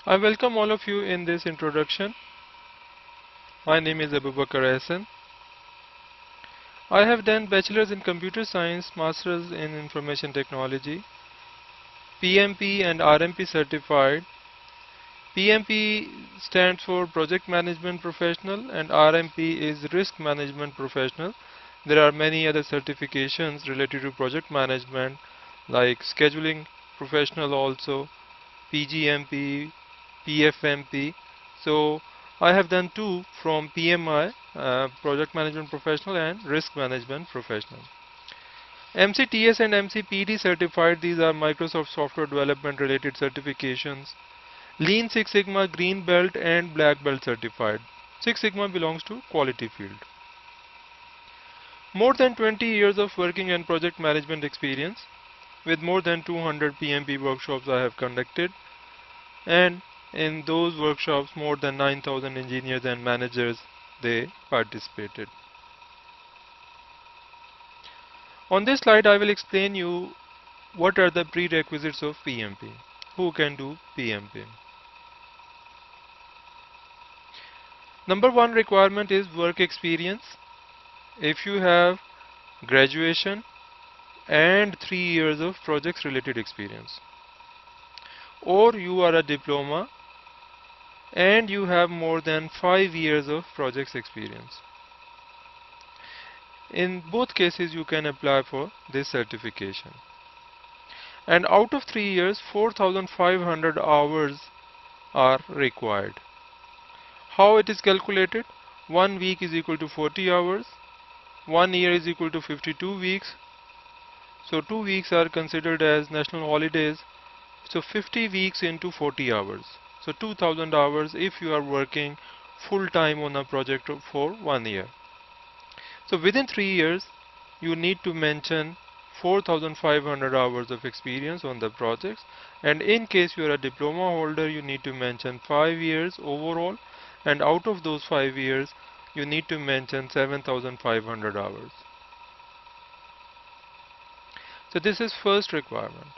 I welcome all of you in this introduction. My name is Bakar. I have done Bachelor's in Computer Science, Master's in Information Technology, PMP and RMP certified. PMP stands for Project Management Professional and RMP is Risk Management Professional. There are many other certifications related to project management like Scheduling Professional also, PGMP, PFMP. So I have done two from PMI, Project Management Professional and Risk Management Professional. MCTS and MCPD certified, these are Microsoft Software Development related certifications. Lean Six Sigma Green Belt and Black Belt certified. Six Sigma belongs to quality field. More than 20 years of working and project management experience. With more than 200 PMP workshops I have conducted, and in those workshops more than 9,000 engineers and managers they participated. On this slide I will explain you what are the prerequisites of PMP. Who can do PMP? Number one requirement is work experience. If you have graduation and 3 years of projects related experience, or you are a diploma and you have more than 5 years of projects experience. In both cases you can apply for this certification. And out of 3 years 4,500 hours are required. How it is calculated? 1 week is equal to 40 hours, 1 year is equal to 52 weeks. So 2 weeks are considered as national holidays. So 50 weeks into 40 hours. So 2000 hours if you are working full time on a project for 1 year. So within 3 years you need to mention 4,500 hours of experience on the projects, and in case you are a diploma holder you need to mention 5 years overall, and out of those 5 years you need to mention 7,500 hours. So this is first requirement.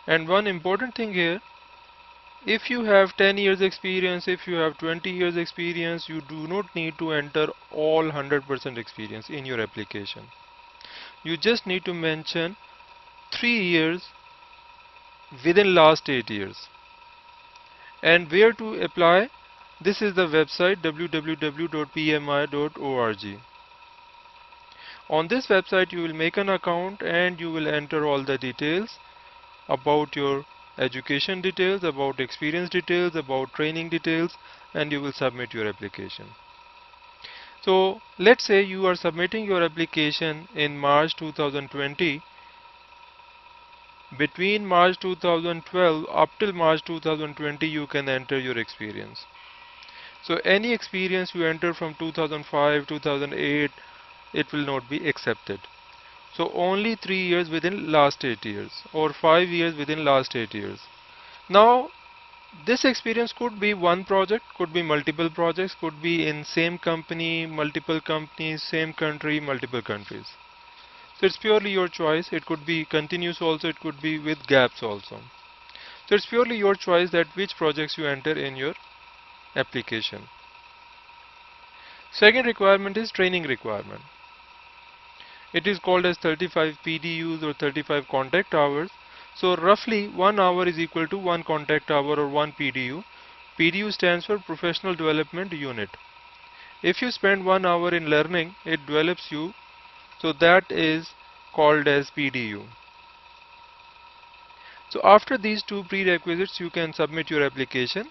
And one important thing here, if you have 10 years experience, if you have 20 years experience, you do not need to enter all 100% experience in your application. You just need to mention 3 years within last 8 years. And where to apply? This is the website www.pmi.org. On this website you will make an account and you will enter all the details about your education details, about experience details, about training details, and you will submit your application. So let's say you are submitting your application in March 2020. Between March 2012 up till March 2020 you can enter your experience. So any experience you enter from 2005, 2008, it will not be accepted. So only 3 years within last 8 years or 5 years within last 8 years. Now this experience could be one project, could be multiple projects, could be in same company, multiple companies, same country, multiple countries. So it's purely your choice. It could be continuous also, it could be with gaps also. So it's purely your choice that which projects you enter in your application. Second requirement is training requirement. It is called as 35 PDUs or 35 contact hours. So roughly 1 hour is equal to 1 contact hour or 1 PDU. PDU stands for Professional Development Unit. If you spend 1 hour in learning, it develops you. So that is called as PDU. So after these two prerequisites you can submit your application,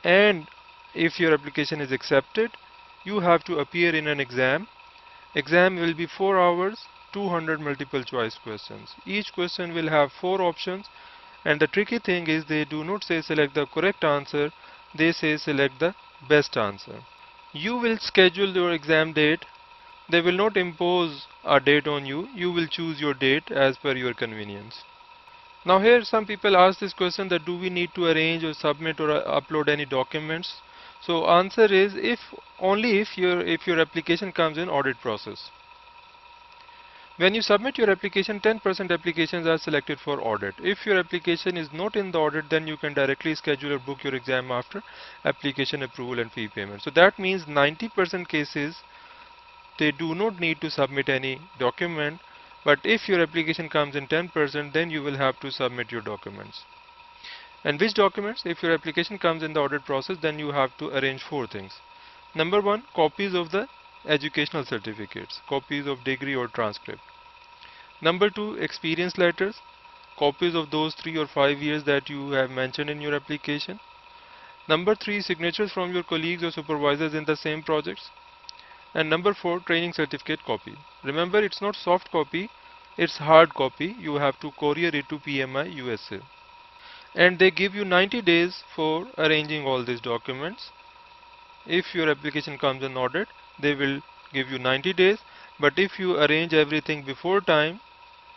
and if your application is accepted you have to appear in an exam. Exam will be 4 hours, 200 multiple choice questions. Each question will have 4 options, and the tricky thing is they do not say select the correct answer, they say select the best answer. You will schedule your exam date. They will not impose a date on you. You will choose your date as per your convenience. Now here some people ask this question that do we need to arrange or submit or upload any documents? So answer is if only if your application comes in audit process. When you submit your application, 10% applications are selected for audit. If your application is not in the audit, then you can directly schedule or book your exam after application approval and fee payment. So that means 90% cases they do not need to submit any document, but if your application comes in 10%, then you will have to submit your documents. And which documents? If your application comes in the audit process, then you have to arrange four things. Number one, copies of the educational certificates, copies of degree or transcript. Number two, experience letters, copies of those 3 or 5 years that you have mentioned in your application. Number three, signatures from your colleagues or supervisors in the same projects. And number four, training certificate copy. Remember, it's not soft copy, it's hard copy. You have to courier it to PMI USA. And they give you 90 days for arranging all these documents. If your application comes in audit, they will give you 90 days. But if you arrange everything before time,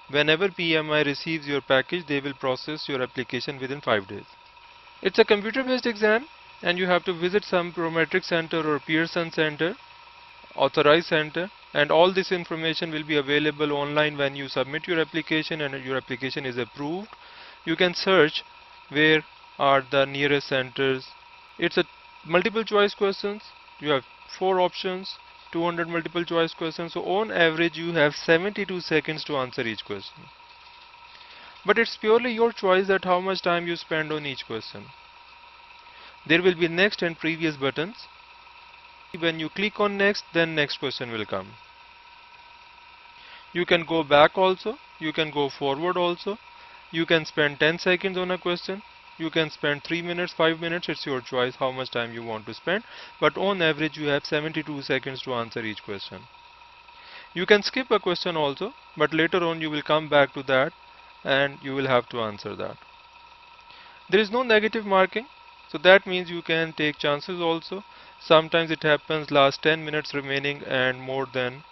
whenever PMI receives your package, they will process your application within 5 days. It's a computer based exam and you have to visit some Prometric Center or Pearson Center, authorized center, and all this information will be available online when you submit your application and your application is approved. You can search where are the nearest centers. It's a multiple choice questions. You have four options, 200 multiple choice questions. So on average you have 72 seconds to answer each question. But it's purely your choice that how much time you spend on each question. There will be next and previous buttons. When you click on next, then next question will come. You can go back also, you can go forward also. You can spend 10 seconds on a question. You can spend 3 minutes, 5 minutes, it's your choice how much time you want to spend. But on average you have 72 seconds to answer each question. You can skip a question also, but later on you will come back to that and you will have to answer that. There is no negative marking, so that means you can take chances also. Sometimes it happens last 10 minutes remaining and more than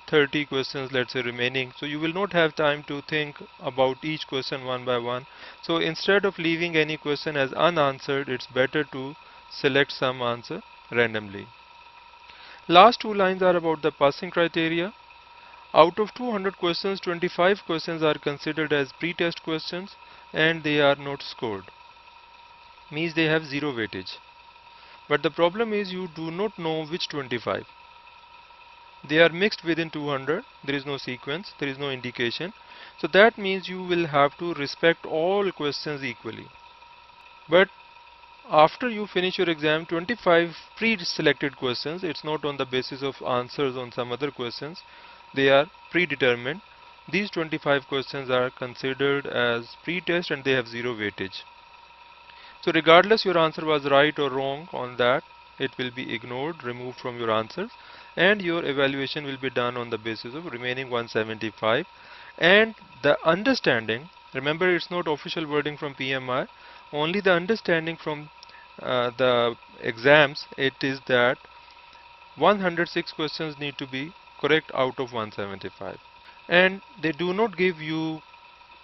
30 questions let's say remaining, so you will not have time to think about each question one by one. So instead of leaving any question as unanswered, it's better to select some answer randomly. Last two lines are about the passing criteria. Out of 200 questions, 25 questions are considered as pre-test questions and they are not scored, means they have zero weightage. But the problem is you do not know which 25. They are mixed within 200, there is no sequence, there is no indication. So that means you will have to respect all questions equally. But after you finish your exam, 25 pre-selected questions, it's not on the basis of answers on some other questions, they are predetermined. These 25 questions are considered as pre-test and they have zero weightage. So regardless your answer was right or wrong on that, it will be ignored, removed from your answers, and your evaluation will be done on the basis of remaining 175. And the understanding, remember it's not official wording from PMI, only the understanding from the exams, it is that 106 questions need to be correct out of 175. And they do not give you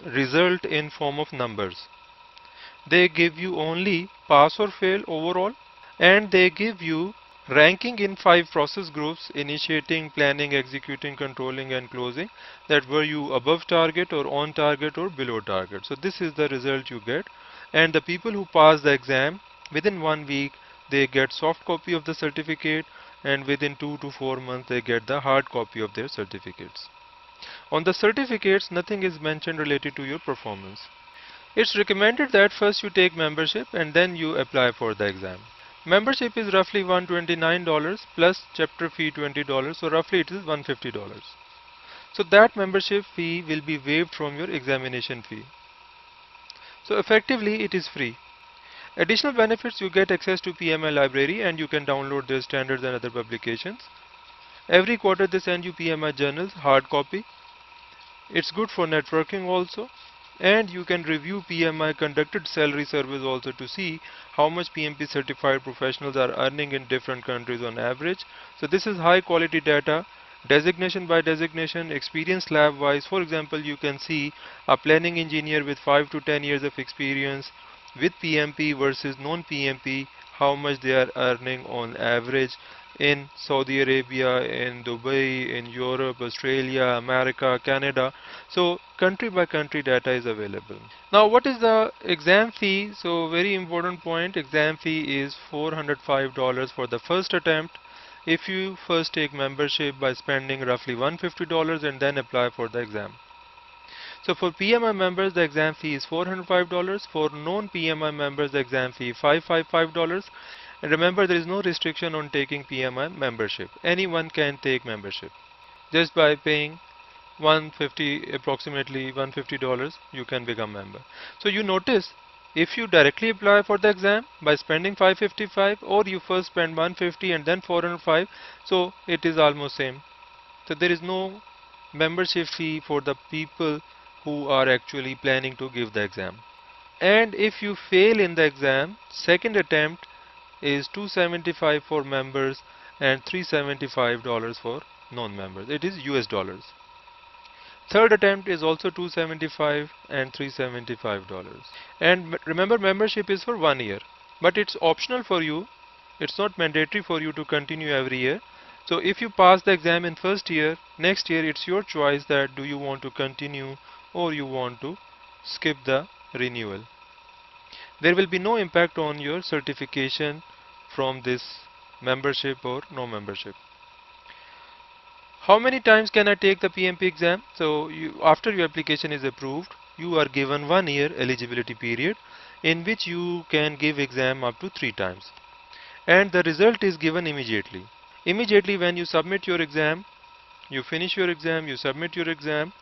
result in form of numbers. They give you only pass or fail overall, and they give you ranking in 5 process groups: initiating, planning, executing, controlling and closing. That were you above target or on target or below target. So this is the result you get, and the people who pass the exam within 1 week they get soft copy of the certificate, and within 2 to 4 months they get the hard copy of their certificates. On the certificates nothing is mentioned related to your performance. It's recommended that first you take membership and then you apply for the exam. Membership is roughly $129 plus chapter fee $20, so roughly it is $150. So that membership fee will be waived from your examination fee. So effectively it is free. Additional benefits: you get access to PMI library and you can download their standards and other publications. Every quarter they send you PMI journals, hard copy. It's good for networking also. And you can review PMI conducted salary surveys also to see how much PMP certified professionals are earning in different countries on average. So this is high quality data, designation by designation, experience lab wise. For example, you can see a planning engineer with 5 to 10 years of experience with PMP versus non PMP, how much they are earning on average. in Saudi Arabia, in Dubai, in Europe, Australia, America, Canada. So country by country data is available. Now what is the exam fee? So very important point, exam fee is $405 for the first attempt. If you first take membership by spending roughly $150 and then apply for the exam. So for PMI members, the exam fee is $405. For non-PMI members, the exam fee is $555. And remember, there is no restriction on taking PMI membership. Anyone can take membership. Just by paying 150, approximately $150, you can become member. So you notice, if you directly apply for the exam by spending 555, or you first spend 150 and then 405, so it is almost same. So there is no membership fee for the people who are actually planning to give the exam. And if you fail in the exam, second attempt is 275 for members and $375 for non-members. It is US dollars. Third attempt is also 275 and $375. And remember, membership is for 1 year, but it's optional for you. It's not mandatory for you to continue every year. So if you pass the exam in first year, next year it's your choice that do you want to continue or you want to skip the renewal. There will be no impact on your certification from this membership or no membership. How many times can I take the PMP exam? So after your application is approved, you are given 1 year eligibility period in which you can give exam up to 3 times. And the result is given immediately. Immediately when you submit your exam, you finish your exam, you submit your exam,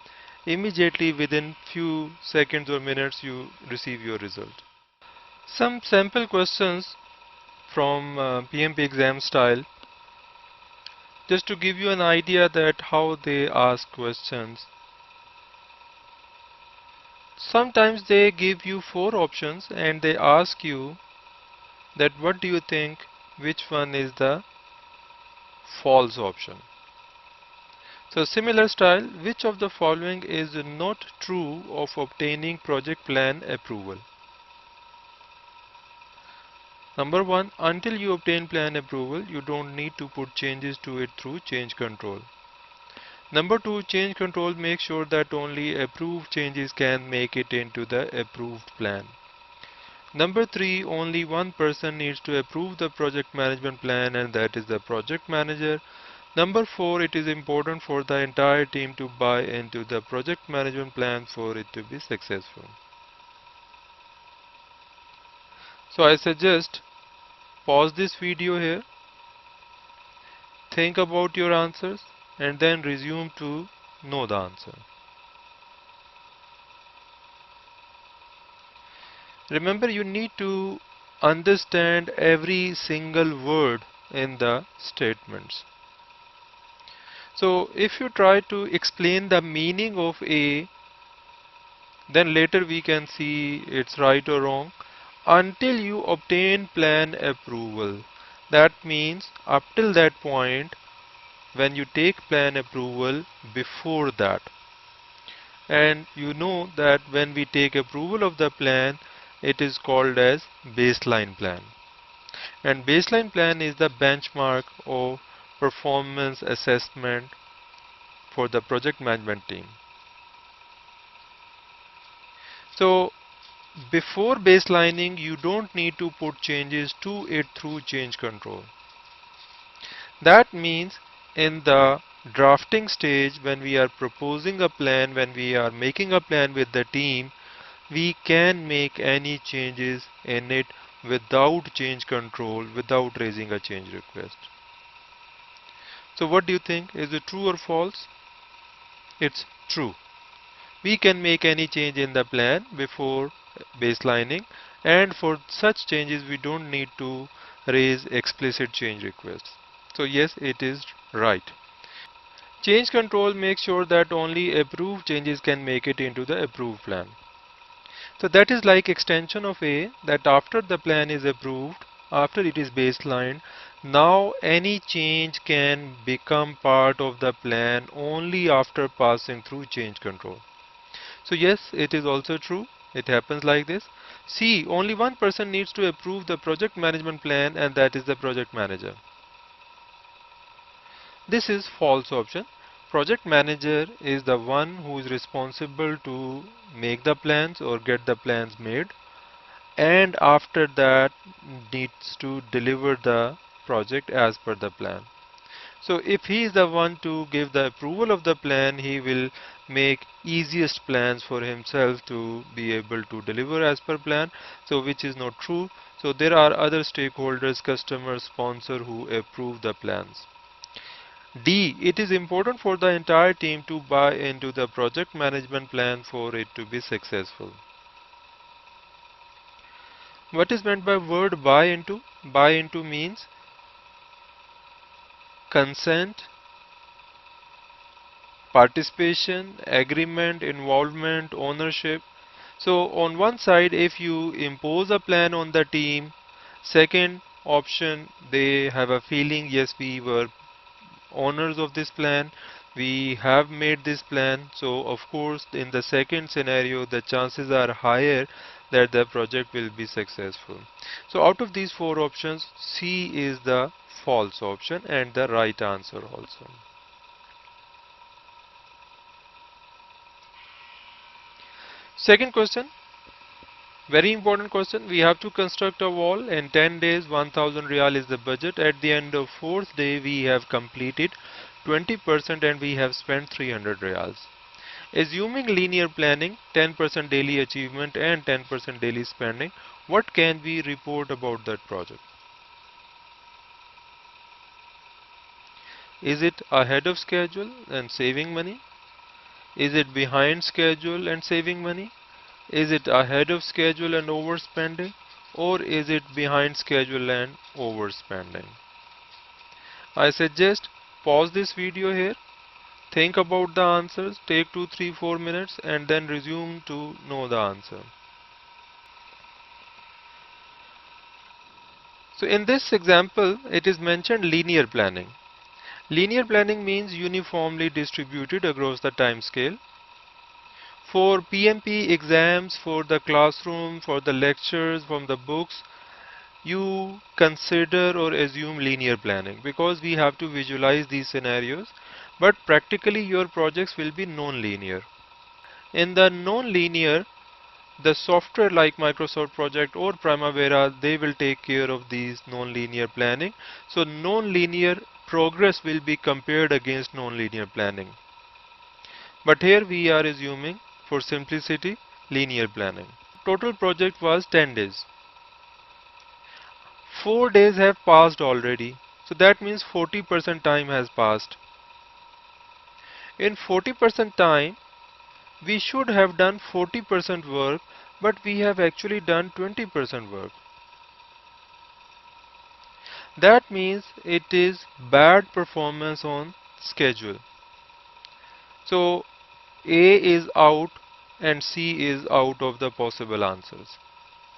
immediately within few seconds or minutes you receive your result. Some sample questions from PMP exam style, just to give you an idea that how they ask questions. Sometimes they give you 4 options and they ask you that what do you think, which one is the false option. So similar style, which of the following is not true of obtaining project plan approval? Number 1, until you obtain plan approval, you don't need to put changes to it through change control. Number 2, change control makes sure that only approved changes can make it into the approved plan. Number 3, only one person needs to approve the project management plan, and that is the project manager. Number 4, it is important for the entire team to buy into the project management plan for it to be successful. So I suggest pause this video here, think about your answers and then resume to know the answer. Remember, you need to understand every single word in the statements. So if you try to explain the meaning of A, then later we can see it's right or wrong. Until you obtain plan approval, that means up till that point when you take plan approval, before that. And you know that when we take approval of the plan, it is called as baseline plan. And baseline plan is the benchmark of performance assessment for the project management team. So before baselining, you don't need to put changes to it through change control. That means in the drafting stage, when we are proposing a plan, when we are making a plan with the team, we can make any changes in it without change control, without raising a change request. So what do you think? Is it true or false? It's true. We can make any change in the plan before baselining, and for such changes we don't need to raise explicit change requests. So yes, it is right. Change control makes sure that only approved changes can make it into the approved plan. So that is like extension of A, that after the plan is approved, after it is baselined, now any change can become part of the plan only after passing through change control. So yes, it is also true. It happens like this. C, only one person needs to approve the project management plan, and that is the project manager. This is false option. Project manager is the one who is responsible to make the plans or get the plans made, and after that needs to deliver the project as per the plan. So if he is the one to give the approval of the plan, he will make easiest plans for himself to be able to deliver as per plan. So which is not true. So there are other stakeholders, customers, sponsor who approve the plans. D. It is important for the entire team to buy into the project management plan for it to be successful. What is meant by word buy into? Buy into means consent, participation, agreement, involvement, ownership. So on one side, if you impose a plan on the team, second option, they have a feeling, yes, we were owners of this plan, we have made this plan. So of course in the second scenario the chances are higher that the project will be successful. So out of these four options, C is the false option and the right answer also. Second question, very important question. We have to construct a wall in 10 days. 1000 Real is the budget. At the end of fourth day, we have completed 20% and we have spent 300 Reals. Assuming linear planning, 10% daily achievement and 10% daily spending, what can we report about that project? Is it ahead of schedule and saving money? Is it behind schedule and saving money? Is it ahead of schedule and overspending, or is it behind schedule and overspending? I suggest pause this video here, think about the answers, take 2, 3, 4 minutes and then resume to know the answer. So in this example, it is mentioned linear planning. Linear planning means uniformly distributed across the time scale. For PMP exams, for the classroom, for the lectures, from the books, you consider or assume linear planning because we have to visualize these scenarios, but practically your projects will be non-linear. In the non-linear, the software like Microsoft Project or Primavera, they will take care of these non-linear planning. So non-linear progress will be compared against non-linear planning. But here we are assuming for simplicity linear planning. Total project was 10 days. 4 days have passed already. So that means 40% time has passed. In 40% time, we should have done 40% work, but we have actually done 20% work. That means it is bad performance on schedule. So A is out and C is out of the possible answers.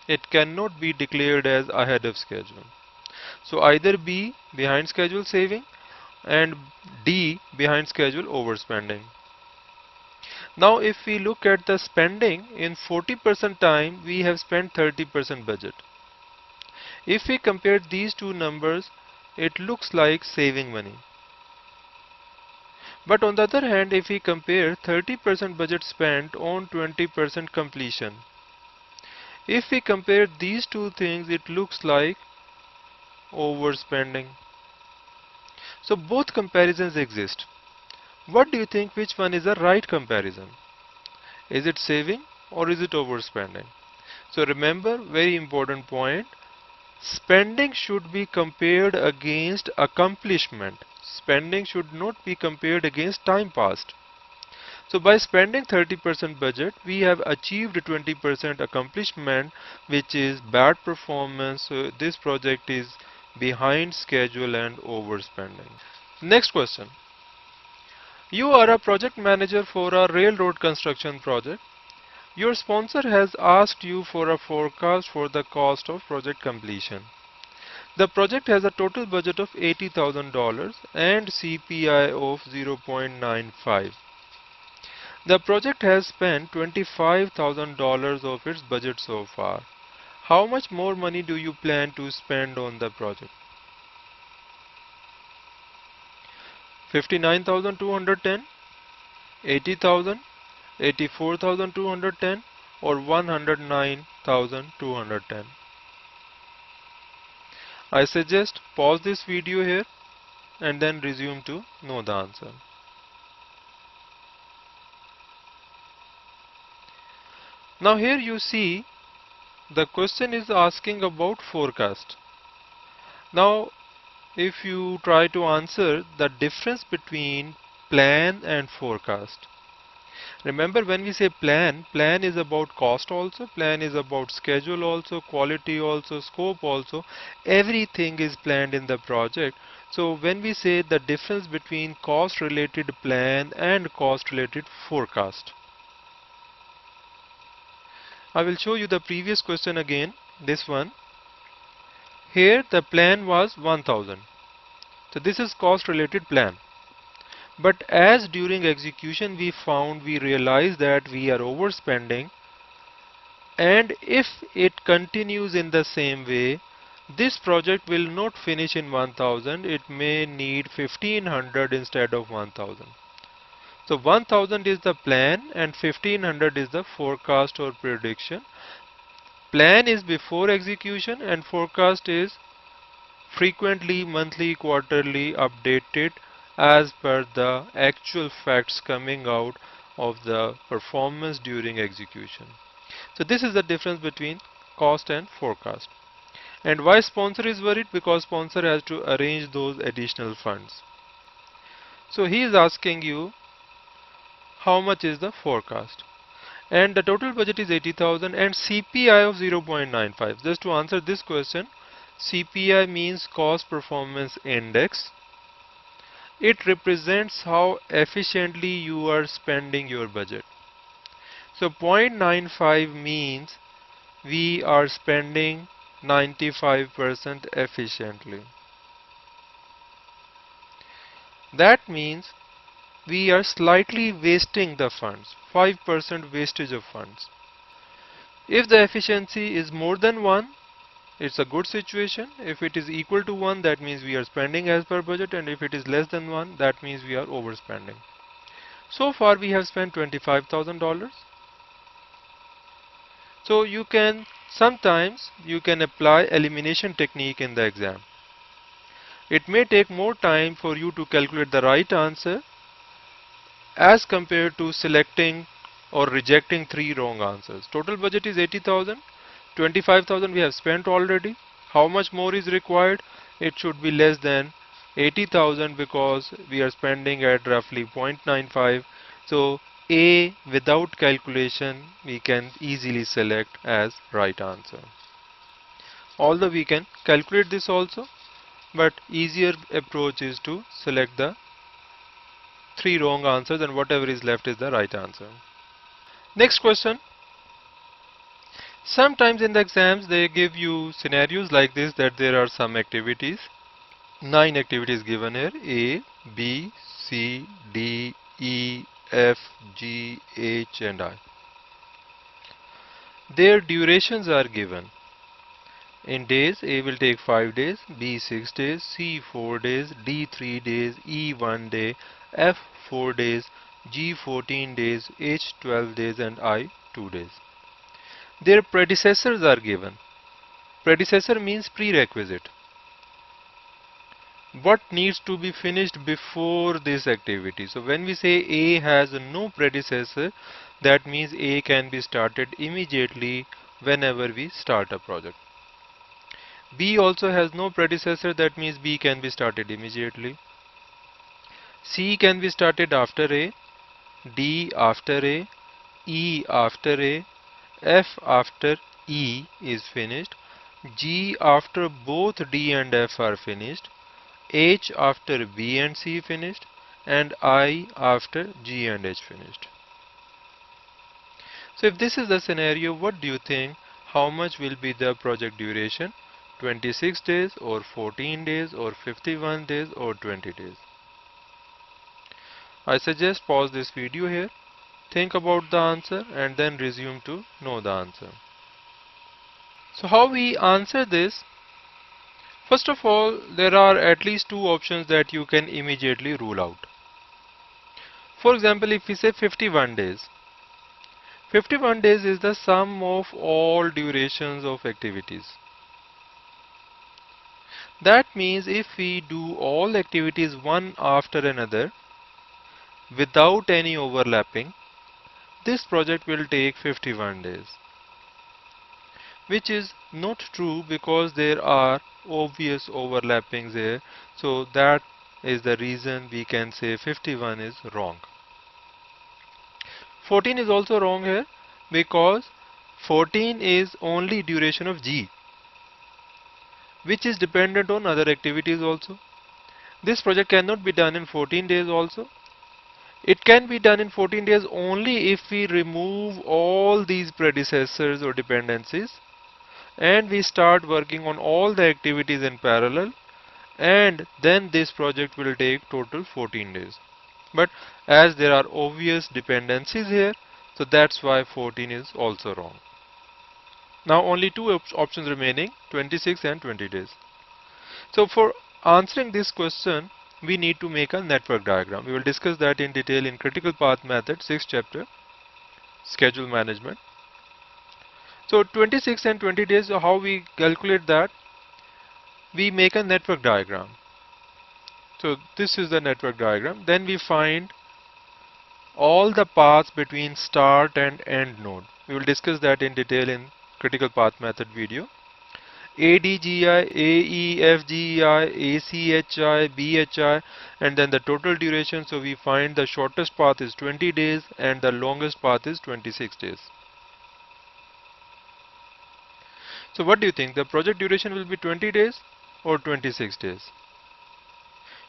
It cannot be declared as ahead of schedule. So either B, behind schedule saving, and D, behind schedule overspending. Now if we look at the spending, in 40% time we have spent 30% budget. If we compare these two numbers, it looks like saving money. But on the other hand, if we compare 30% budget spent on 20% completion, if we compare these two things, it looks like overspending. So both comparisons exist. What do you think, which one is the right comparison? Is it saving or is it overspending? So remember, very important point, spending should be compared against accomplishment. Spending should not be compared against time passed. So by spending 30% budget, we have achieved 20% accomplishment, which is bad performance. So this project is behind schedule and overspending. Next question. You are a project manager for a railroad construction project. Your sponsor has asked you for a forecast for the cost of project completion. The project has a total budget of $80,000 and CPI of 0.95. The project has spent $25,000 of its budget so far. How much more money do you plan to spend on the project? 59,210, 80,000, 84,210 or 109,210. I suggest pause this video here and then resume to know the answer. Now here you see the question is asking about forecast. Now if you try to answer the difference between plan and forecast. Remember when we say plan, plan is about cost also, plan is about schedule also, quality also, scope also. Everything is planned in the project. So when we say the difference between cost related plan and cost related forecast. I will show you the previous question again, this one. Here the plan was 1000. So this is cost related plan. But as during execution we realized that we are overspending, and if it continues in the same way, this project will not finish in 1000, it may need 1500 instead of 1000. So 1000 is the plan and 1500 is the forecast or prediction. Plan is before execution and forecast is frequently, monthly, quarterly updated as per the actual facts coming out of the performance during execution. So this is the difference between cost and forecast. And why sponsor is worried? Because sponsor has to arrange those additional funds. So he is asking you how much is the forecast. And the total budget is 80,000 and CPI of 0.95. Just to answer this question, CPI means cost performance index. It represents how efficiently you are spending your budget. So 0.95 means we are spending 95% efficiently. That means we are slightly wasting the funds, 5% wastage of funds. If the efficiency is more than 1, it's a good situation. If it is equal to 1, that means we are spending as per budget, and if it is less than 1, that means we are overspending. So far we have spent $25,000. So sometimes you can apply elimination technique in the exam. It may take more time for you to calculate the right answer as compared to selecting or rejecting 3 wrong answers. Total budget is 80,000. 25,000 we have spent already. How much more is required? It should be less than 80,000 because we are spending at roughly 0.95. So A without calculation we can easily select as right answer. Although we can calculate this also, but easier approach is to select the 3 wrong answers and whatever is left is the right answer. Next question. Sometimes in the exams they give you scenarios like this, that there are some activities. 9 activities given here: A, B, C, D, E, F, G, H and I. Their durations are given. In days, A will take 5 days, B 6 days, C 4 days, D 3 days, E 1 day, F 4 days, G 14 days, H 12 days and I 2 days. Their predecessors are given. Predecessor means prerequisite. What needs to be finished before this activity? So when we say A has no predecessor, that means A can be started immediately whenever we start a project. B also has no predecessor, that means B can be started immediately. C can be started after A, D after A, E after A, F after E is finished, G after both D and F are finished, H after B and C finished, and I after G and H finished. So if this is the scenario, what do you think? How much will be the project duration? 26 days or 14 days or 51 days or 20 days? I suggest pause this video here, think about the answer and then resume to know the answer. So how we answer this? First of all, there are at least two options that you can immediately rule out. For example, if we say 51 days, 51 days is the sum of all durations of activities. That means if we do all activities one after another without any overlapping, this project will take 51 days. Which is not true because there are obvious overlappings here. So that is the reason we can say 51 is wrong. 14 is also wrong here because 14 is only duration of G, which is dependent on other activities also. This project cannot be done in 14 days also. It can be done in 14 days only if we remove all these predecessors or dependencies and we start working on all the activities in parallel, and then this project will take total 14 days. But as there are obvious dependencies here, so that's why 14 is also wrong. Now only two options remaining, 26 and 20 days. So for answering this question, we need to make a network diagram. We will discuss that in detail in critical path method, 6th chapter, schedule management. So 26 and 20 days, how we calculate that? We make a network diagram. So this is the network diagram. Then we find all the paths between start and end node. We will discuss that in detail in critical path method video. ADGI, AEFGI, ACHI, BHI, and then the total duration. So we find the shortest path is 20 days and the longest path is 26 days. So what do you think? The project duration will be 20 days or 26 days?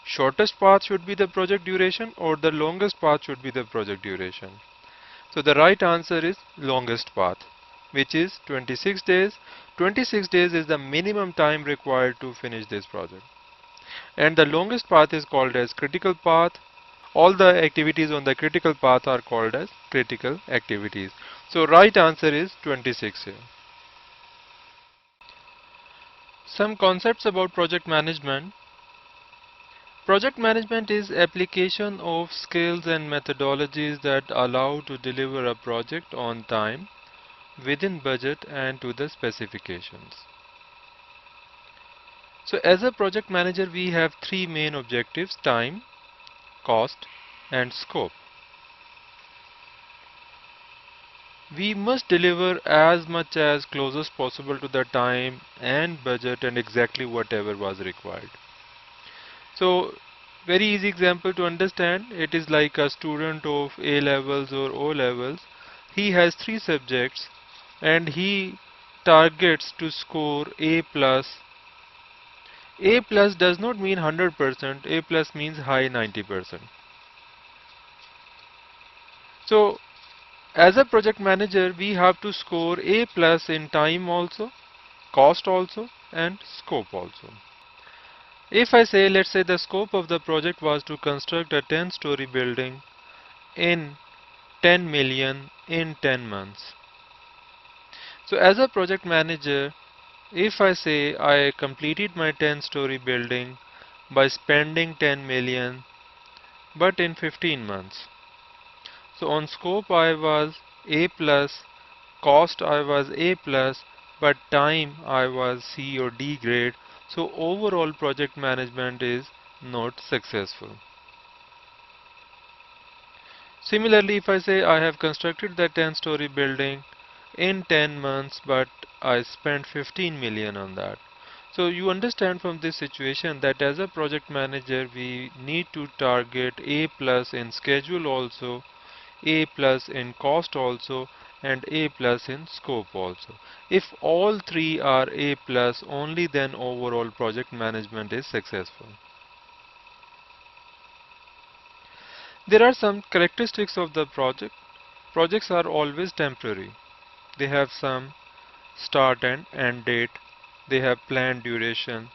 Shortest path should be the project duration or the longest path should be the project duration? So the right answer is longest path, which is 26 days. 26 days is the minimum time required to finish this project. And the longest path is called as critical path. All the activities on the critical path are called as critical activities. So right answer is 26 here. Some concepts about project management. Project management is application of skills and methodologies that allow to deliver a project on time, within budget and to the specifications. So as a project manager, we have three main objectives: time, cost and scope. We must deliver as much as close as possible to the time and budget and exactly whatever was required. So very easy example to understand, it is like a student of A levels or O levels. He has three subjects and he targets to score A plus. A plus does not mean 100%, A plus means high 90%. So as a project manager, we have to score A plus in time also, cost also and scope also. If I say, let's say the scope of the project was to construct a 10-story building in 10 million in 10 months. So as a project manager, if I say I completed my 10-story building by spending 10 million but in 15 months. So on scope I was A plus, cost I was A plus, but time I was C or D grade. So overall project management is not successful. Similarly, if I say I have constructed the 10-story building in 10 months but I spent 15 million on that. So you understand from this situation that as a project manager we need to target A plus in schedule also, A plus in cost also and A plus in scope also. If all three are A plus, only then overall project management is successful. There are some characteristics of the project. Projects are always temporary. They have some start and end date. They have planned duration.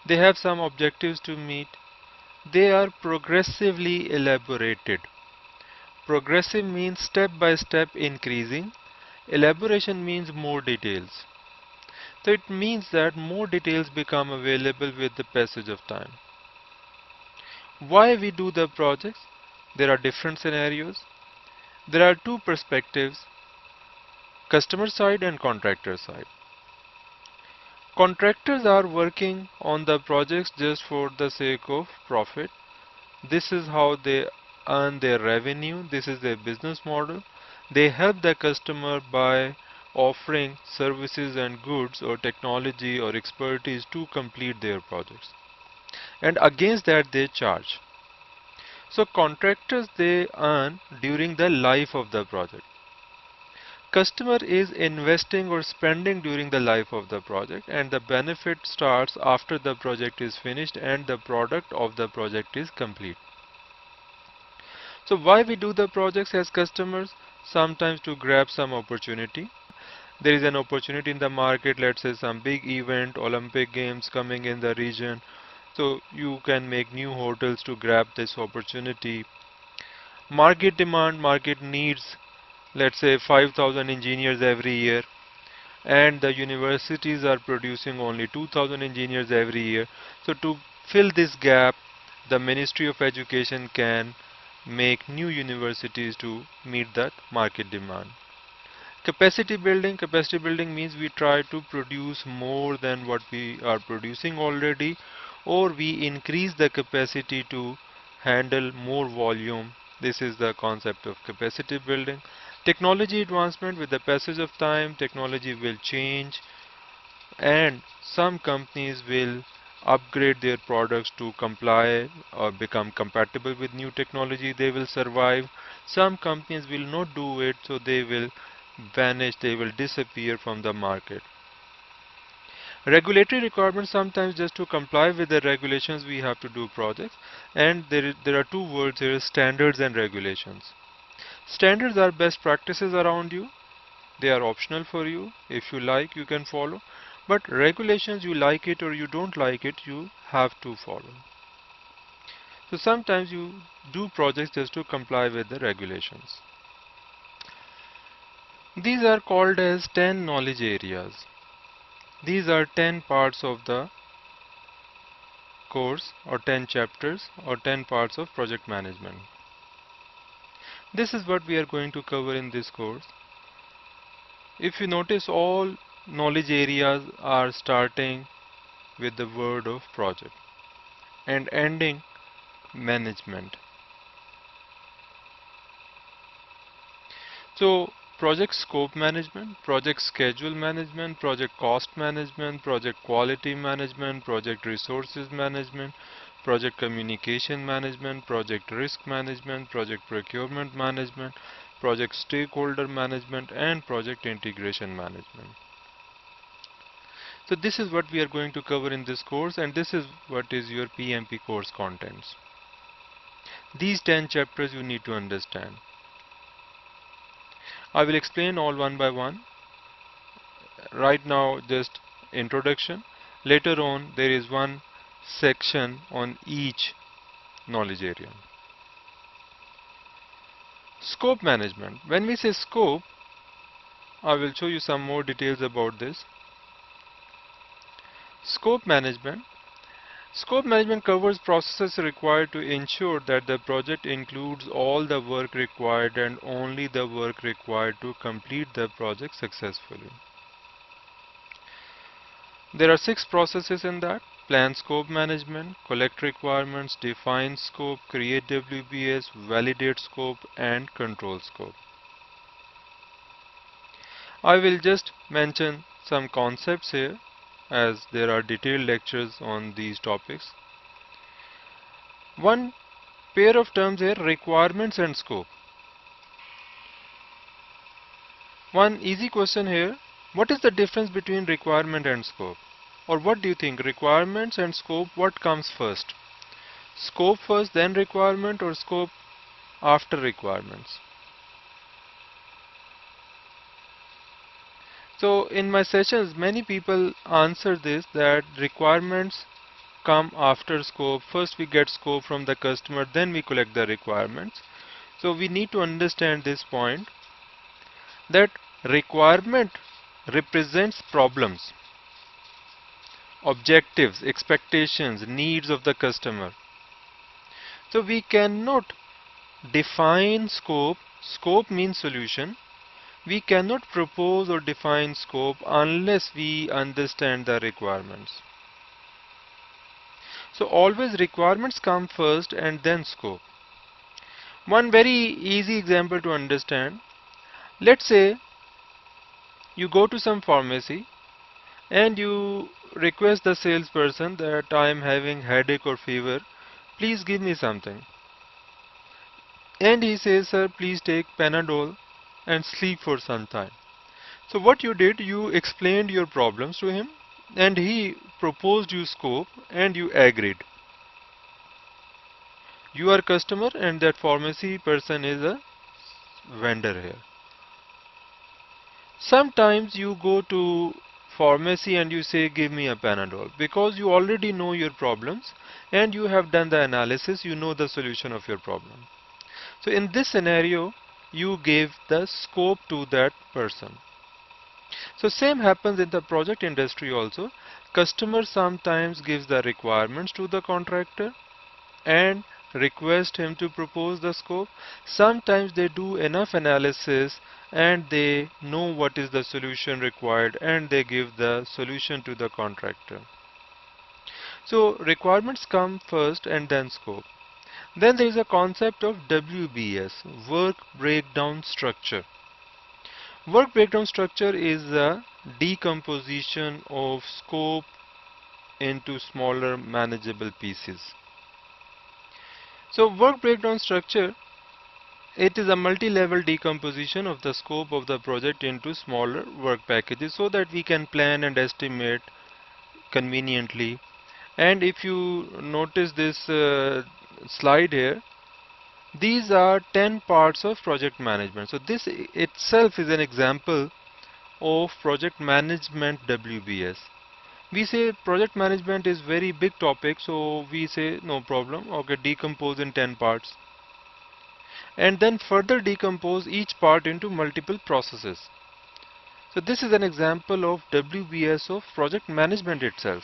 They have some objectives to meet. They are progressively elaborated. Progressive means step by step increasing. Elaboration means more details. So it means that more details become available with the passage of time. Why we do the projects? There are different scenarios. There are two perspectives, customer side and contractor side. Contractors are working on the projects just for the sake of profit. This is how they earn their revenue. This is their business model. They help the customer by offering services and goods or technology or expertise to complete their projects. And against that they charge. So contractors, they earn during the life of the project. Customer is investing or spending during the life of the project, and the benefit starts after the project is finished and the product of the project is complete. So why we do the projects as customers? Sometimes to grab some opportunity. There is an opportunity in the market, let's say some big event, Olympic Games coming in the region. So you can make new hotels to grab this opportunity. Market demand, market needs, let's say 5,000 engineers every year, and the universities are producing only 2,000 engineers every year. So to fill this gap, the Ministry of Education can make new universities to meet that market demand. Capacity building means we try to produce more than what we are producing already, or we increase the capacity to handle more volume. This is the concept of capacity building. Technology advancement, with the passage of time, technology will change, and some companies will upgrade their products to comply or become compatible with new technology. They will survive. Some companies will not do it, so they will vanish, they will disappear from the market. Regulatory requirements, sometimes just to comply with the regulations we have to do projects, and there are two words here, standards and regulations. Standards are best practices around you. They are optional for you. If you like, you can follow. But regulations, you like it or you don't like it, you have to follow. So sometimes you do projects just to comply with the regulations. These are called as 10 knowledge areas. These are 10 parts of the course, or 10 chapters, or 10 parts of project management. This is what we are going to cover in this course. If you notice, all knowledge areas are starting with the word of project and ending management. So project scope management, project schedule management, project cost management, project quality management, project resources management, project communication management, project risk management, project procurement management, project stakeholder management, and project integration management. So this is what we are going to cover in this course, and this is what is your PMP course contents. These 10 chapters you need to understand. I will explain all one by one. Right now just introduction. Later on there is one section on each knowledge area. Scope management. When we say scope, I will show you some more details about this. Scope management. Scope management covers processes required to ensure that the project includes all the work required and only the work required to complete the project successfully. There are 6 processes in that: plan scope management, collect requirements, define scope, create WBS, validate scope, and control scope. I will just mention some concepts here, as there are detailed lectures on these topics. One pair of terms here, requirements and scope. One easy question here, what is the difference between requirement and scope? Or what do you think, requirements and scope, what comes first? Scope first, then requirement, or scope after requirements? So in my sessions, many people answer this, that requirements come after scope. First we get scope from the customer, then we collect the requirements. So we need to understand this point, that requirement represents problems. objectives, expectations, needs of the customer. So we cannot define scope. Scope means solution. We cannot propose or define scope unless we understand the requirements. So always requirements come first and then scope. One very easy example to understand. Let's say you go to some pharmacy and you request the salesperson that I am having headache or fever, please give me something. And he says, sir, please take Panadol and sleep for some time. So what you did, you explained your problems to him and he proposed you scope and you agreed. You are customer and that pharmacy person is a vendor here. Sometimes you go to pharmacy and you say give me a Panadol because you already know your problems and you have done the analysis, you know the solution of your problem. So in this scenario, you gave the scope to that person. So same happens in the project industry also. Customer sometimes gives the requirements to the contractor and request him to propose the scope. Sometimes they do enough analysis and they know what is the solution required and they give the solution to the contractor. So requirements come first and then scope. Then there is a concept of WBS, work breakdown structure. Work breakdown structure is a decomposition of scope into smaller manageable pieces. So work breakdown structure, it is a multi-level decomposition of the scope of the project into smaller work packages so that we can plan and estimate conveniently. And if you notice this slide here, these are 10 parts of project management. So this itself is an example of project management WBS. We say project management is very big topic, so we say no problem, okay, decompose in 10 parts. And then further decompose each part into multiple processes. So this is an example of WBS of project management itself.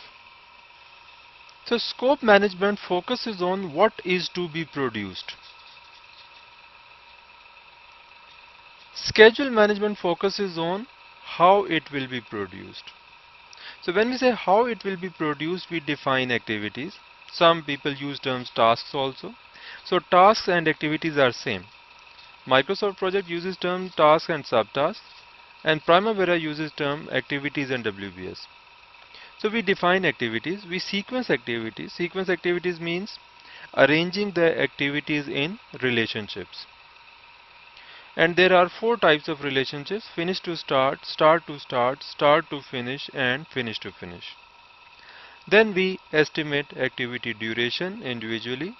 So scope management focuses on what is to be produced. Schedule management focuses on how it will be produced. So when we say how it will be produced, we define activities. Some people use terms tasks also. So tasks and activities are same. Microsoft Project uses term task and subtasks, and Primavera uses term activities and WBS. So we define activities, we sequence activities. Sequence activities means arranging the activities in relationships. And there are 4 types of relationships: finish to start, start to start, start to finish, and finish to finish. Then we estimate activity duration individually.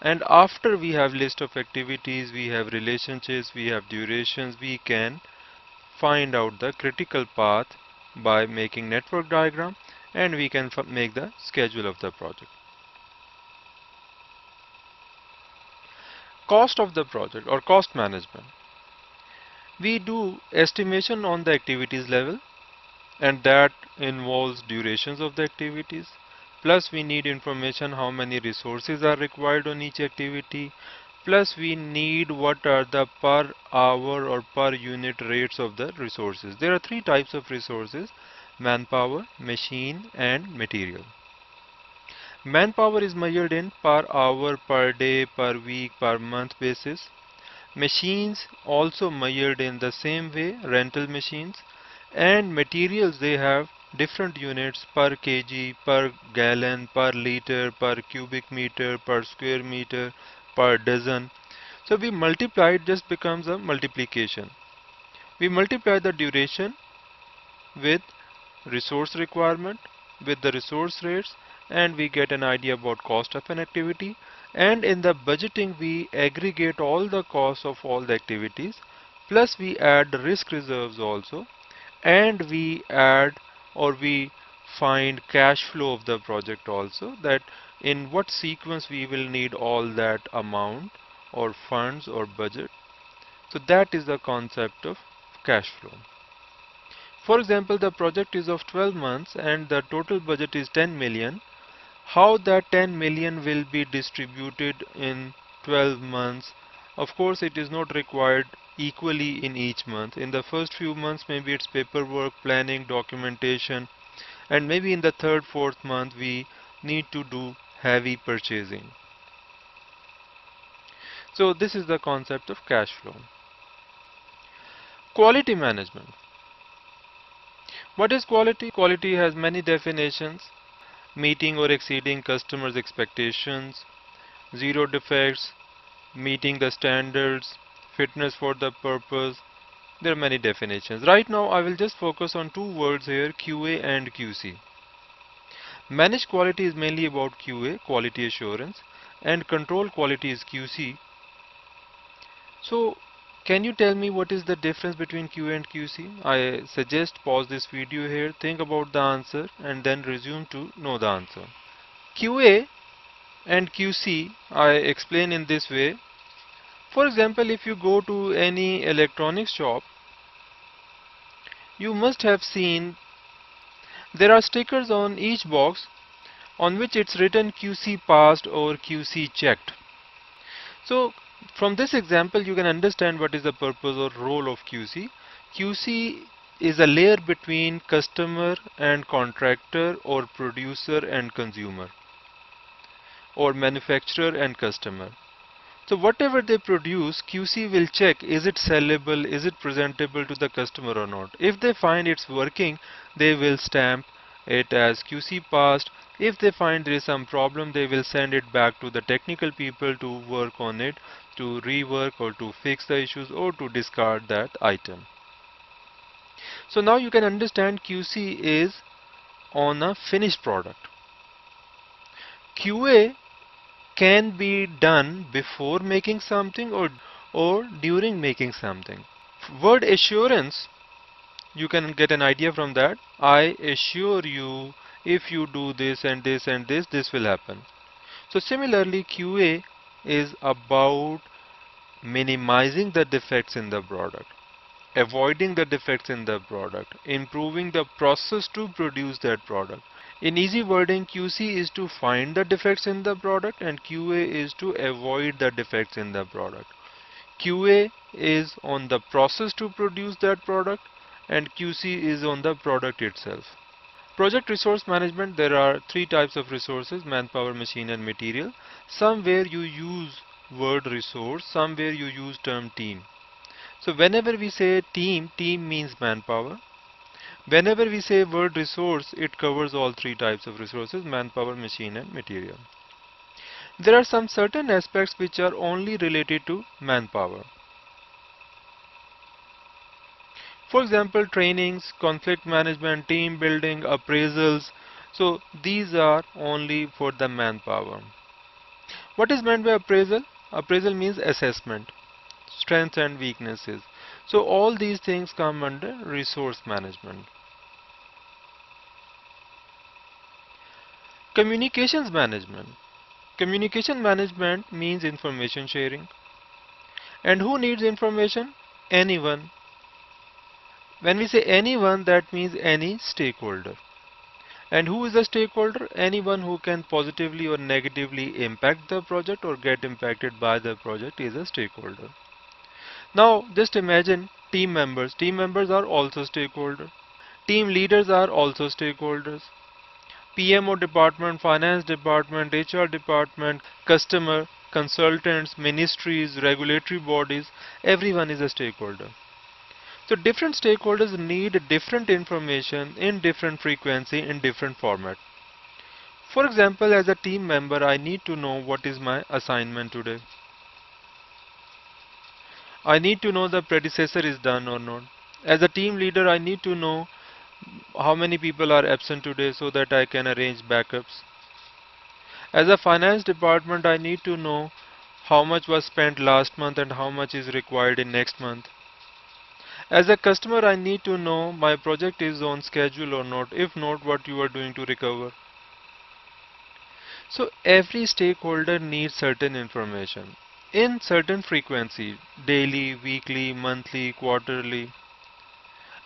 And after we have list of activities, we have relationships, we have durations, we can find out the critical path by making network diagram, and we can make the schedule of the project. Cost of the project or cost management. We do estimation on the activities level, and that involves durations of the activities. Plus we need information how many resources are required on each activity. Plus we need what are the per hour or per unit rates of the resources. There are 3 types of resources: manpower, machine, and material. Manpower is measured in per hour, per day, per week, per month basis. Machines also measured in the same way, rental machines. And materials, they have different units: per kg, per gallon, per liter, per cubic meter, per square meter, per dozen. So we multiply, it just becomes a multiplication. We multiply the duration with resource requirement, with the resource rates, and we get an idea about cost of an activity. And in the budgeting, we aggregate all the costs of all the activities, plus we add risk reserves also, and we add or we find cash flow of the project also, that in what sequence we will need all that amount or funds or budget. So that is the concept of cash flow. For example, the project is of 12 months and the total budget is 10 million. How that 10 million will be distributed in 12 months? Of course, it is not required equally in each month. In the first few months, maybe it's paperwork, planning, documentation, and maybe in the third, fourth month, we need to do heavy purchasing. So this is the concept of cash flow. Quality management. What is quality? Quality has many definitions: meeting or exceeding customers' expectations, zero defects, meeting the standards, fitness for the purpose. There are many definitions. Right now, I will just focus on two words here: QA and QC. Managed quality is mainly about QA, quality assurance, and control quality is QC. So, can you tell me what is the difference between QA and QC? I suggest pause this video here, think about the answer, and then resume to know the answer. QA and QC I explain in this way. For example, if you go to any electronics shop, you must have seen there are stickers on each box on which it's written QC passed or QC checked. So from this example you can understand what is the purpose or role of QC. QC is a layer between customer and contractor, or producer and consumer, or manufacturer and customer. So whatever they produce, QC will check, is it sellable, is it presentable to the customer or not. If they find it's working, they will stamp it as QC passed. If they find there is some problem, they will send it back to the technical people to work on it, to rework or to fix the issues or to discard that item. So now you can understand QC is on a finished product. QA can be done before making something or during making something. Word assurance, you can get an idea from that. I assure you, if you do this and this and this will happen. So similarly, QA is about minimizing the defects in the product, avoiding the defects in the product, improving the process to produce that product. In easy wording, QC is to find the defects in the product and QA is to avoid the defects in the product. QA is on the process to produce that product and QC is on the product itself. Project resource management, there are three types of resources: manpower, machine and material. Somewhere you use word resource, somewhere you use term team. So whenever we say team, team means manpower. Whenever we say word resource, it covers all three types of resources: manpower, machine and material. There are some certain aspects which are only related to manpower. For example, trainings, conflict management, team building, appraisals. So these are only for the manpower. What is meant by appraisal? Appraisal means assessment, strengths and weaknesses. So all these things come under resource management. Communications management. Communication management means information sharing. And who needs information? Anyone. When we say anyone, that means any stakeholder. And who is a stakeholder? Anyone who can positively or negatively impact the project or get impacted by the project is a stakeholder. Now just imagine team members. Team members are also stakeholders. Team leaders are also stakeholders. PMO department, finance department, HR department, customer, consultants, ministries, regulatory bodies, everyone is a stakeholder. So different stakeholders need different information in different frequency in different format. For example, as a team member, I need to know what is my assignment today. I need to know the predecessor is done or not. As a team leader, I need to know how many people are absent today so that I can arrange backups. As a finance department, I need to know how much was spent last month and how much is required in next month. As a customer, I need to know my project is on schedule or not. If not, what you are doing to recover. So every stakeholder needs certain information in certain frequency: daily, weekly, monthly, quarterly.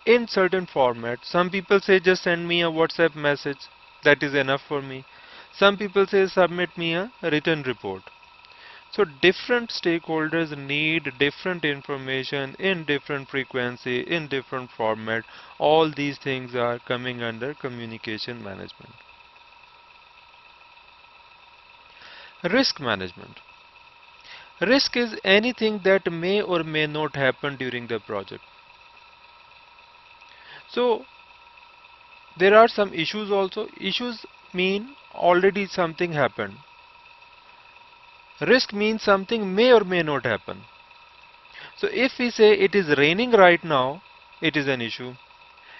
in certain format. Some people say just send me a WhatsApp message, that is enough for me. Some people say submit me a written report. So different stakeholders need different information in different frequency, in different format. All these things are coming under communication management. Risk management. Risk is anything that may or may not happen during the project. So there are some issues also. Issues mean already something happened. Risk means something may or may not happen. So if we say it is raining right now, it is an issue.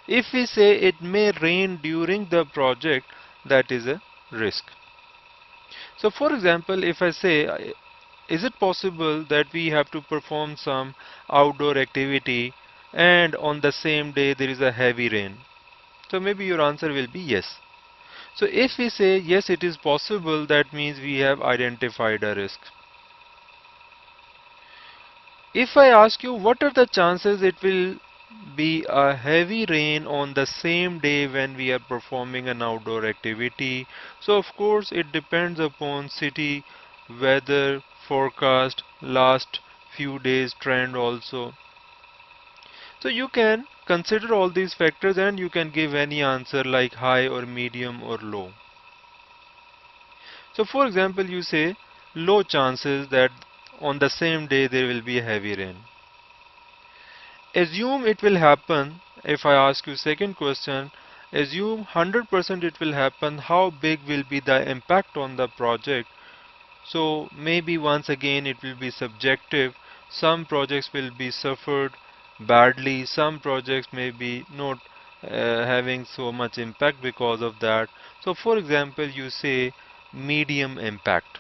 If we say it may rain during the project, that is a risk. So for example, if I say, is it possible that we have to perform some outdoor activity and on the same day there is a heavy rain? So maybe your answer will be yes. So if we say yes, it is possible, that means we have identified a risk. If I ask you what are the chances it will be a heavy rain on the same day when we are performing an outdoor activity, so of course it depends upon city weather forecast, last few days trend also. So you can consider all these factors and you can give any answer like high or medium or low. So for example, you say low chances that on the same day there will be a heavy rain. Assume it will happen. If I ask you second question, assume 100% it will happen. How big will be the impact on the project? So maybe once again it will be subjective. Some projects will be suffered badly. Some projects may be not having so much impact because of that. So for example, you say medium impact.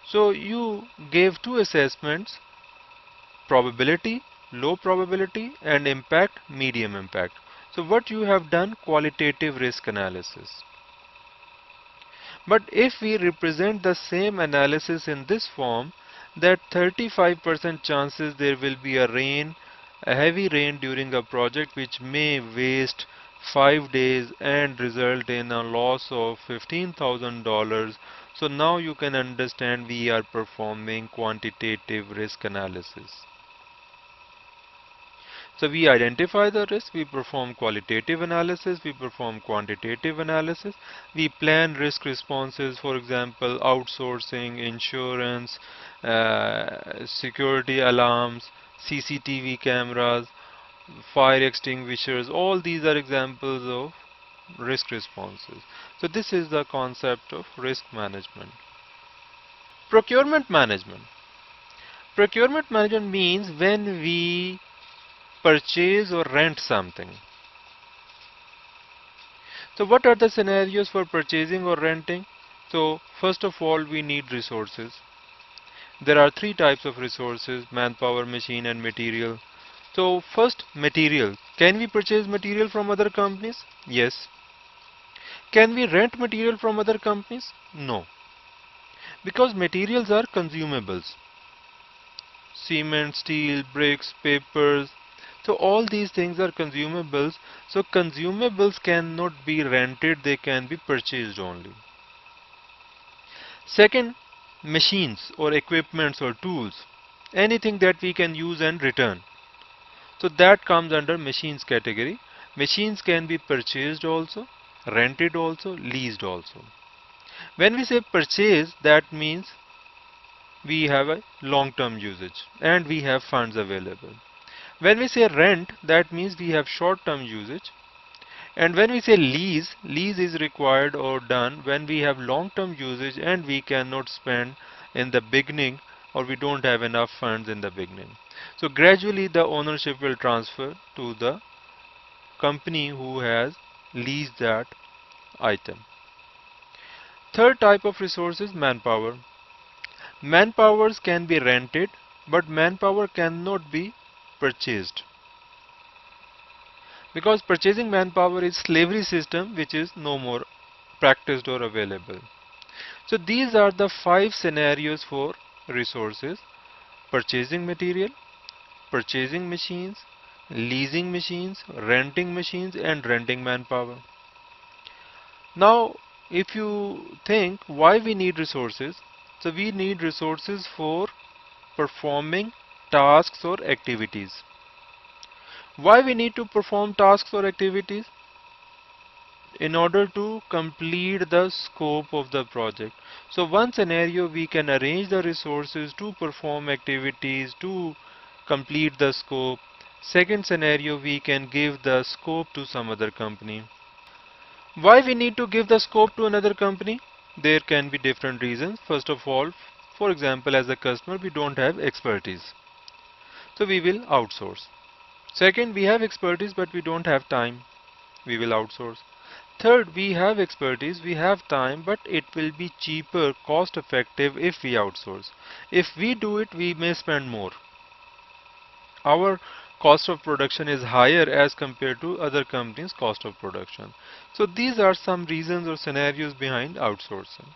So you gave two assessments, probability, low probability, and impact, medium impact. So what you have done, qualitative risk analysis. But if we represent the same analysis in this form, that 35% chances there will be a heavy rain during a project which may waste 5 days and result in a loss of $15,000. So now you can understand we are performing quantitative risk analysis. So we identify the risk, we perform qualitative analysis, we perform quantitative analysis, we plan risk responses, for example, outsourcing, insurance, security alarms, CCTV cameras, fire extinguishers, all these are examples of risk responses. So this is the concept of risk management. Procurement management. Procurement management means when we purchase or rent something. So what are the scenarios for purchasing or renting? So first of all, we need resources. There are three types of resources: manpower, machine and material. So first, material. Can we purchase material from other companies? Yes. Can we rent material from other companies? No. Because materials are consumables. Cement, steel, bricks, papers. So all these things are consumables. So consumables cannot be rented, they can be purchased only. Second, machines or equipments or tools. Anything that we can use and return. So that comes under machines category. Machines can be purchased also, rented also, leased also. When we say purchase, that means we have a long-term usage and we have funds available. When we say rent, that means we have short-term usage. And when we say lease, lease is required or done when we have long-term usage and we cannot spend in the beginning, or we don't have enough funds in the beginning. So gradually the ownership will transfer to the company who has leased that item. Third type of resource is manpower. Manpowers can be rented, but manpower cannot be purchased, because purchasing manpower is slavery system which is no more practiced or available. So these are the 5 scenarios for resources: purchasing material, purchasing machines, leasing machines, renting machines, and renting manpower. Now, if you think why we need resources, so we need resources for performing tasks or activities. Why we need to perform tasks or activities? In order to complete the scope of the project. So one scenario, we can arrange the resources to perform activities to complete the scope. Second scenario, we can give the scope to some other company. Why we need to give the scope to another company? There can be different reasons. First of all, for example, as a customer, we don't have expertise, so we will outsource. Second, we have expertise but we don't have time, we will outsource. Third, we have expertise, we have time, but it will be cheaper, cost effective if we outsource. If we do it, we may spend more. Our cost of production is higher as compared to other companies' cost of production. So these are some reasons or scenarios behind outsourcing.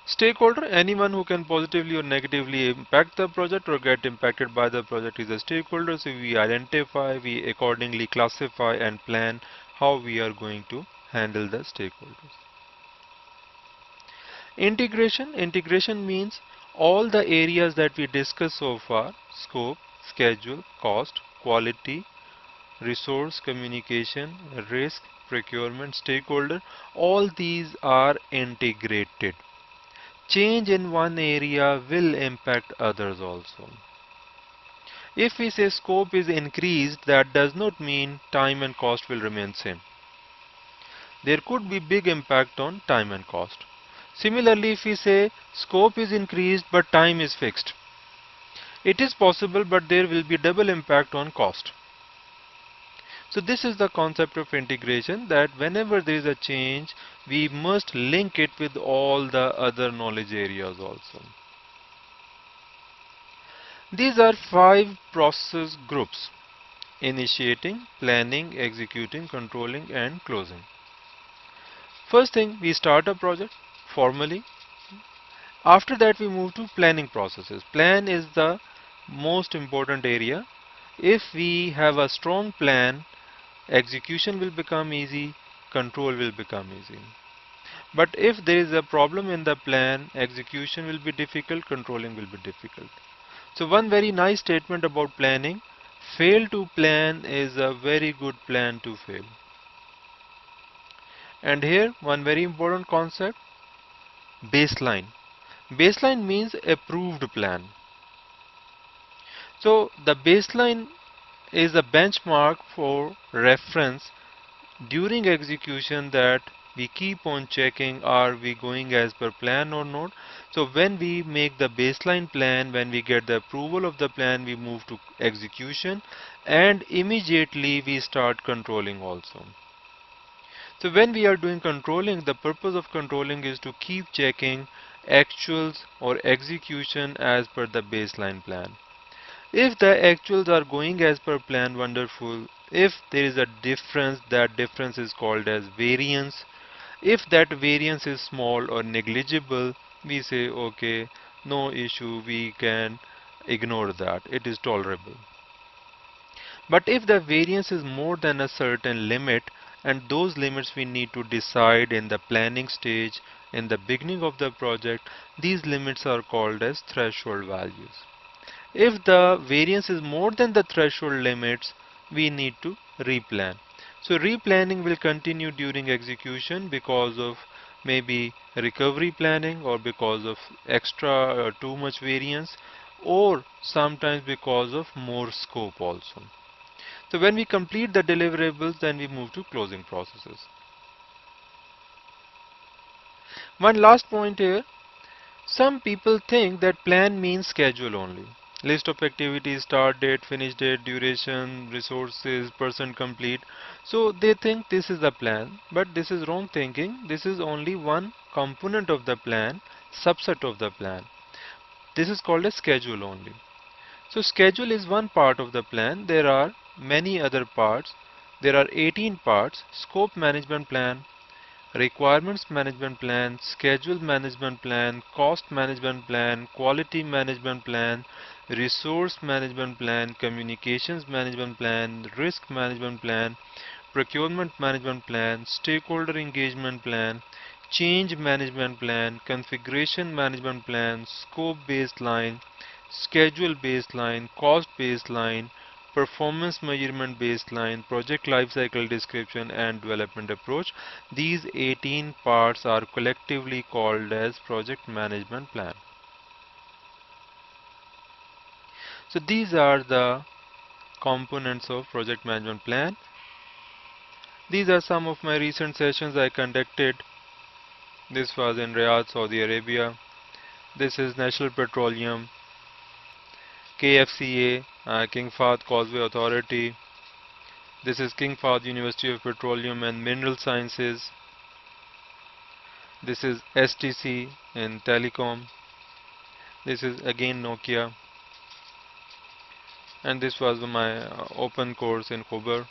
Stakeholder, anyone who can positively or negatively impact the project or get impacted by the project is a stakeholder. So we identify, we accordingly classify and plan how we are going to handle the stakeholders. Integration means all the areas that we discussed so far: scope, schedule, cost, quality, resource, communication, risk, procurement, stakeholder. All these are integrated. Change in one area will impact others also. If we say scope is increased, that does not mean time and cost will remain same. There could be big impact on time and cost. Similarly, if we say scope is increased but time is fixed, it is possible but there will be double impact on cost. So this is the concept of integration, that whenever there is a change, we must link it with all the other knowledge areas also. These are 5 process groups: initiating, planning, executing, controlling, and closing. First thing, we start a project formally. After that, we move to planning processes. Plan is the most important area. If we have a strong plan, execution will become easy, control will become easy. But if there is a problem in the plan, execution will be difficult, controlling will be difficult. So one very nice statement about planning: fail to plan is a very good plan to fail. And here one very important concept: baseline. Baseline means approved plan. So the baseline is a benchmark for reference during execution, that we keep on checking, are we going as per plan or not. So when we make the baseline plan, when we get the approval of the plan, we move to execution and immediately we start controlling also. So when we are doing controlling, the purpose of controlling is to keep checking actuals or execution as per the baseline plan. If the actuals are going as per plan, wonderful. If there is a difference, that difference is called as variance. If that variance is small or negligible, we say okay, no issue, we can ignore that, it is tolerable. But if the variance is more than a certain limit, and those limits we need to decide in the planning stage, in the beginning of the project, these limits are called as threshold values. If the variance is more than the threshold limits, we need to replan. So replanning will continue during execution because of maybe recovery planning, or because of extra too much variance, or sometimes because of more scope also. So when we complete the deliverables, then we move to closing processes. One last point here: some people think that plan means schedule only. List of activities, start date, finish date, duration, resources, percent complete. So they think this is the plan, but this is wrong thinking. This is only one component of the plan, subset of the plan. This is called a schedule only. So schedule is one part of the plan. There are many other parts. There are 18 parts: scope management plan, requirements management plan, schedule management plan, cost management plan, quality management plan, resource management plan, communications management plan, risk management plan, procurement management plan, stakeholder engagement plan, change management plan, configuration management plan, scope baseline, schedule baseline, cost baseline, performance measurement baseline, project lifecycle description, and development approach. These 18 parts are collectively called as project management plan. So these are the components of project management plan. These are some of my recent sessions I conducted. This was in Riyadh, Saudi Arabia. This is National Petroleum, KFCA, King Fahd Causeway Authority. This is King Fahd University of Petroleum and Mineral Sciences. This is STC in Telecom. This is again Nokia. And this was my open course in Khobar.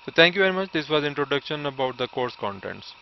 So thank you very much. This was introduction about the course contents.